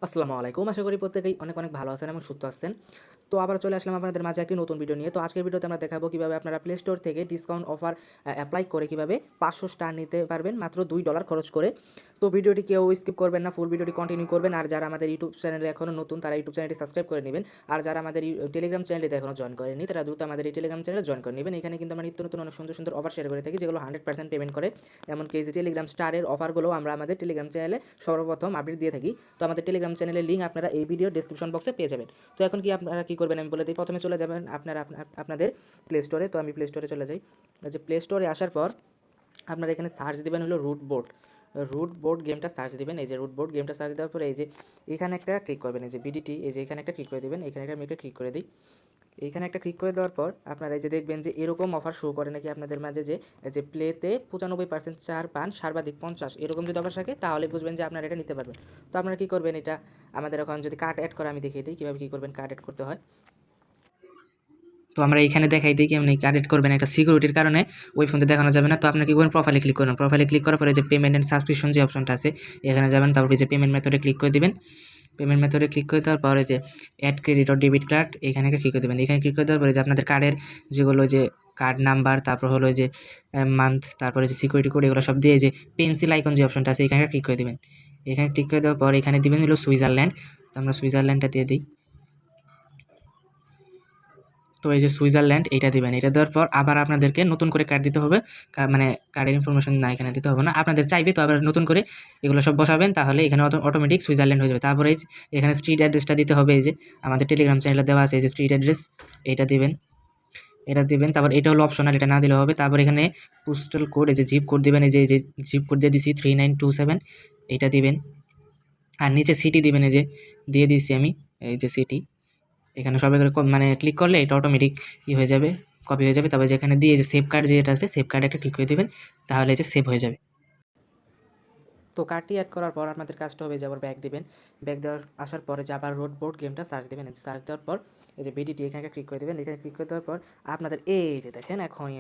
আসসালামু আলাইকুম। আশা করি প্রত্যেকেই অনেক, অনেক ভালো আছেন এবং সুস্থ আছেন। তো আবারও চলে আসলাম আপনাদের মাঝে একটি নতুন ভিডিও নিয়ে। তো আজকের ভিডিওতে আমরা দেখাবো কিভাবে আপনারা প্লে স্টোর থেকে ডিসকাউন্ট অফার এপ্লাই করে কিভাবে 500 স্টার নিতে পারবেন মাত্র $2 খরচ করে। তো ভিডিওটি কেউ স্কিপ করবেন না, ফুল ভিডিওটি কন্টিনিউ করবেন। আর যারা আমাদের ইউটিউব চ্যানেলে এখনও নতুন তারা ইউটিউব চ্যানেলটি সাবস্ক্রাইব করে নেবেন। আর যারা আমাদের টেলিগ্রাম চ্যানেলটিতে এখনও জয়েন করেনি তারা দ্রুত আমাদের এই টেলিগ্রাম চ্যানেলে জয়েন করে নেবেন। এখানে কিন্তু আমরা নিত্য নতুন অনেক সুন্দর, সুন্দর অফার শেয়ার করে থাকি যেগুলো 100% পেমেন্ট করে। এমনকি এই যে টেলিগ্রাম স্টারের অফারগুলো আমরা আমাদের টেলিগ্রাম চ্যানেলে সর্বপ্রথম আপডেট দিয়ে থাকি। তো আমাদের টেলিগ্রাম চ্যানেলের লিঙ্ক আপনারা এই ভিডিও ডেসক্রিপশন বক্সে পেয়ে যাবেন। তো এখন কি আপনারা কি করবেন আমি বলে দিই। প্রথমে চলে যাবেন আপনারা আপনাদের প্লে স্টোরে। তো আমি প্লে স্টোরে চলে যাই। যে প্লে স্টোরে আসার পর আপনারা এখানে সার্চ দিবেন হলো রুট বোর্ড গেমটা সার্চ দিবেন। এই যে রুট বোর্ড গেমটা সার্চ দেওয়ার পরে এই যে এখানে একটা ক্লিক করবেন, এই যে বিডিটি, এই যে এখানে একটা ক্লিক করে দিবেন। এখানে আমি একটা ক্লিক করে দিই। এইখানে একটা ক্লিক করে দেওয়ার পর আপনারা এই যে দেখবেন যে এরকম অফার শো করে নাকি আপনাদের মাঝে যে প্লেতে 95% ছাড় পান, সর্বাধিক 50, এরকম যদি অফার থাকে তাহলে বুঝবেন যে আপনারা এটা নিতে পারবেন। তো আপনারা কী করবেন, এটা আমাদের এখন যদি কার্ড অ্যাড করা আমি দেখিয়ে দিই কীভাবে কী করবেন, কার্ড অ্যাড করতে হয়। তো আমরা এইখানে দেখাই দিই কেমনি কার্ড অ্যাড করবেন। একটা সিকিউরিটির কারণে ওই ফোনতে দেখানো যাবে না। তো আপনার কী করবেন, প্রোফাইলে ক্লিক করবেন। প্রোফাইলে ক্লিক করার পরে যে পেমেন্ট অ্যান্ড সাবস্ক্রিপশন যে অপশনটা আছে এখানে যাবেন। তারপরে যে পেমেন্ট মেথডে ক্লিক করে দিবেন। পেমেন্ট মেথডে ক্লিক করে দেওয়ার পরে যে add credit or debit card এখানে ক্লিক করে দেবেন। এখানে ক্লিক করে দেওয়ার পরে যে আপনাদের কার্ডের যেগুলো যে কার্ড নাম্বার, তারপর হলো যে মান্থ, তারপরে যে সিকিউরিটি কোড, এগুলো সব দিয়ে যে পেন্সিল আইকন যে অপশনটা আছে এখানে ক্লিক করে দেবেন। এখানে ক্লিক করে দেওয়ার পর এখানে দিবেন হলো সুইজারল্যান্ড। তো আমরা সুইজারল্যান্ডটা দিয়ে দিই। তো এই যে সুইজারল্যান্ড এইটা দিবেন। এটা দেওয়ার পর আবার আপনাদেরকে নতুন করে কার্ড দিতে হবে। মানে কার্ডের ইনফরমেশন না এখানে দিতে হবে না, আপনাদের চাইবে তো আবার নতুন করে এগুলো সব বসাবেন, তাহলে এখানে অটোমেটিক সুইজারল্যান্ড হয়ে যাবে। তারপরে এখানে স্ট্রিট অ্যাড্রেসটা দিতে হবে। এই যে আমাদের টেলিগ্রাম চ্যানেলে দেওয়া আছে এই যে স্ট্রিট অ্যাড্রেস, এইটা দিবেন। এটা দিবেন, তারপর এটা হলো অপশনাল, এটা না দিলেও হবে। তারপর এখানে পোস্টাল কোড, এই যে জিপ কোড দিবেন। এই যে জিপ কোড দিয়ে দিছি 3927, এইটা দিবেন। আর নিচে সিটি দিবেন, এই যে দিয়ে দিয়েছি আমি, এই যে সিটি। এখানে সবাই করে মানে ক্লিক করলে এটা অটোমেটিক হয়ে যাবে, কপি হয়ে যাবে। তারপর যেখানে দিয়ে যে সেভ কার্ড যেটা আছে সেভ কার্ডে একটা ক্লিক করে দিবেন, তাহলে যে সেভ হয়ে যাবে। তো কার্ডটি অ্যাড করার পর আপনাদের কাজটা হবে যে আবার ব্যাক দিবেন। ব্যাক দেওয়ার আসার পরে যে আবার রোড বোর্ড গেমটা সার্চ দেবেন। সার্চ দেওয়ার পর এই যে বিডিটি এখানে ক্লিক করে দেবেন। এখানে ক্লিক করে দেওয়ার পর আপনাদের এই যে দেখেন এখনই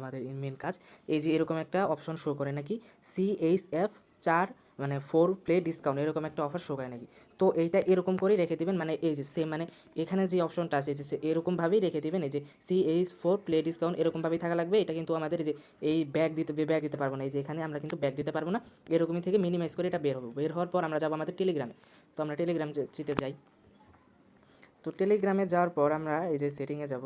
আমাদের মেন কাজ, এই যে এরকম একটা অপশন শো করে নাকি CHF 4 মানে 4 প্লে ডিসকাউন্ট, এরকম একটা অফার শো করে নাকি। তো এইটা এরকম করেই রেখে দিবেন, মানে এই যে সেম মানে এখানে যে অপশনটা আছে যে এরকমভাবেই রেখে দিবেন। এই যে CH4 প্লে ডিসকাউন্ট এরকমভাবেই থাকা লাগবে। এটা কিন্তু আমাদের যে এই ব্যাগ দিতে পারবো না, এই যে এখানে আমরা কিন্তু ব্যাগ দিতে পারবো না। এরকমই থেকে মিনিমাইজ করে এটা বের হবে। বের হওয়ার পর আমরা যাবো আমাদের টেলিগ্রামে। তো আমরা টেলিগ্রাম চিতে যাই। তো টেলিগ্রামে যাওয়ার পর আমরা এই যে সেটিংয়ে যাব।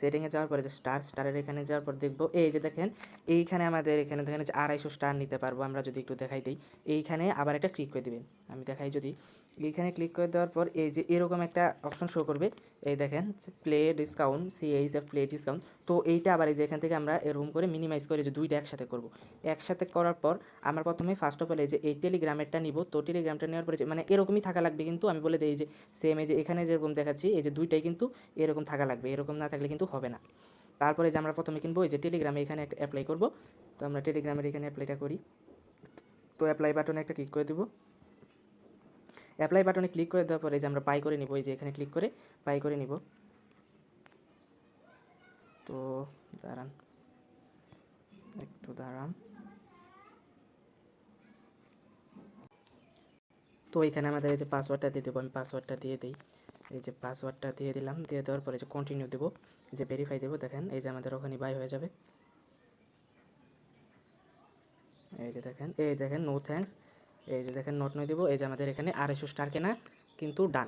সেটিংয়ে যাওয়ার পরে যে স্টারের এখানে যাওয়ার পর দেখবো এই যে দেখেন এইখানে আমাদের এখানে দেখেন যে 250 স্টার নিতে পারবো আমরা, যদি একটু দেখাই দিই। এইখানে আবার একটা ক্লিক করে দিবেন, আমি দেখাই যদি। এইখানে ক্লিক করে দেওয়ার পর এই যে এরকম একটা অপশন শো করবে, এই দেখেন play discount, CHF play discount. তো এইটা আবার এই যে এখান থেকে আমরা এরকম করে মিনিমাইজ করে যে দুইটা একসাথে করব। একসাথে করার পর আমরা প্রথমে ফার্স্ট অফ অল এই যে এই টেলিগ্রামেরটা নিব। তো টেলিগ্রামটা নেওয়ার পরে মানে এরকমই থাকা লাগবে, কিন্তু আমি বলে দিই এই যে সেম এই যে এখানে যেরকম দেখাচ্ছি এই যে দুইটাই কিন্তু এরকম থাকা লাগবে, এরকম না থাকলে কিন্তু হবে না। তারপরে যে আমরা প্রথমে কিনবো এই যে টেলিগ্রামে এখানে একটা অ্যাপ্লাই করব। তো আমরা টেলিগ্রামের এখানে অ্যাপ্লাইটা করি। তো অ্যাপ্লাই বাটনে একটা ক্লিক করে দেবো। অ্যাপ্লাই বাটনে ক্লিক করে দেওয়ার পরে যে আমরা বাই করে নিব, এই যে এখানে ক্লিক করে বাই করে নিব। তো দাঁড়ান, একটু দাঁড়ান। তো এখানে আমাদের এই যে পাসওয়ার্ডটা দিয়ে দেবো, আমি পাসওয়ার্ডটা দিয়ে দিই। এই যে পাসওয়ার্ডটা দিয়ে দিলাম, দিয়ে দেওয়ার পরে যে কন্টিনিউ দেবো, এই যে ভেরিফাই দেবো। দেখেন এই যে আমাদের ওখানে বাই হয়ে যাবে। এই যে দেখেন, এই দেখেন নো থ্যাঙ্কস, এই যে দেখেন নোট নয় দেবো। এই যে আমাদের এখানে 250 স্টার কেনা কিন্তু ডান।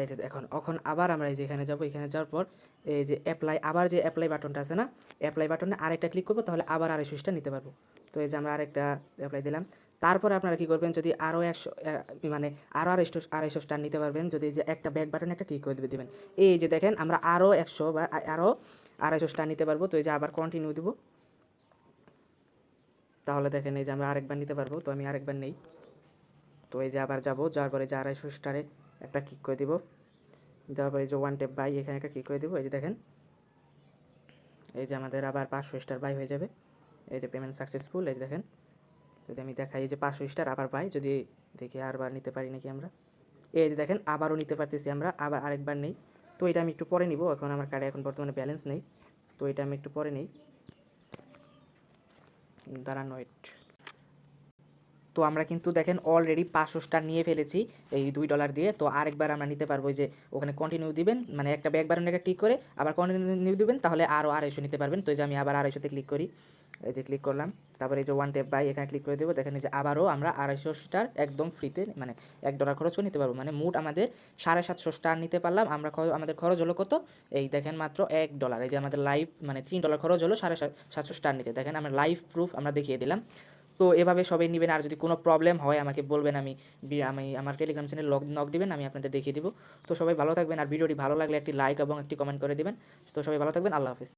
এই যে এখন আবার আমরা এই যে এখানে যাবো। এখানে যাওয়ার পর এই যে অ্যাপ্লাই, আবার যে অ্যাপ্লাই বাটনটা আছে না, অ্যাপ্লাই বাটনে আরেকটা ক্লিক করবো, তাহলে আবার 250 স্টার নিতে পারবো। তো এই যে আমরা আরেকটা অ্যাপ্লাই দিলাম। তারপরে আপনারা কী করবেন, যদি আরও 100 মানে আরও 250 স্টার নিতে পারবেন যদি যে একটা ব্যাক বাটনে একটা ক্লিক করে দেবেন। এই যে দেখেন আমরা আরও 100 বা আরও 250 স্টার নিতে পারবো। তো এই যে আবার কন্টিনিউ দেবো। তাহলে দেখেন এই যে আমরা আরেকবার নিতে পারবো। তো আমি আরেকবার নেই। তো এই যে আবার যাবো, যাওয়ার পরে যে 250 স্টারে একটা ক্লিক করে দিব। যাওয়ার পরে যে ওয়ান টেপ বাই এখানে একটা ক্লিক করে দেবো। এই যে দেখেন এই যে আমাদের আবার 500 স্টার বাই হয়ে যাবে। এই যে পেমেন্ট সাকসেসফুল, এই যে দেখেন। যদি আমি দেখাই এই যে 500 স্টার আবার বাই, যদি দেখি আরবার নিতে পারি নাকি আমরা। এই যে দেখেন আবারও নিতে পারতেছি আমরা, আবার আরেকবার নেই। তো এটা আমি একটু পরে নিব, এখন আমার কার্ডে এখন বর্তমানে ব্যালেন্স নেই। তো এটা আমি একটু পরে নেই, দাঁড়ান ওয়েট। তো আমরা কিন্তু দেখেন অলরেডি 500 স্টার নিয়ে ফেলেছি এই $2 দিয়ে। তো আরেকবার আমরা নিতে পারবো, যে ওখানে কন্টিনিউ দিবেন, মানে একটা ব্যাক বাটনে টিক করে আবার কন্টিনিউ দিবেন, তাহলে আরও 250 নিতে পারবেন। তো এই যে আমি আবার 250 তে ক্লিক করি, এই যে ক্লিক করলাম, তারপরে এই যে ওয়ান ট্যাপ বাই এখানে ক্লিক করে দেবো। দেখেন এই যে আবারও আমরা 250 স্টার একদম ফ্রিতে, মানে $1 খরচও নিতে পারবো। মানে মোট আমাদের 750 স্টার নিতে পারলাম আমরা। আমাদের খরচ হলো কত, এই দেখেন মাত্র $1। এই যে আমাদের লাইভ মানে $3 খরচ হলো 750 স্টার নিতে। দেখেন আমরা লাইভ প্রুফ আমরা দেখিয়ে দিলাম। তো এভাবে সবাই নেবেন। আর যদি কোনো প্রবলেম হয় আমাকে বলবেন, আমি আমার টেলিগ্রাম চ্যানেল নক দিবেন, আমি আপনাদের দেখিয়ে দিব। তো সবাই ভালো থাকবেন, আর ভিডিওটি ভালো লাগলে একটি লাইক এবং একটি কমেন্ট করে দিবেন। তো সবাই ভালো থাকবেন, আল্লাহ হাফেজ।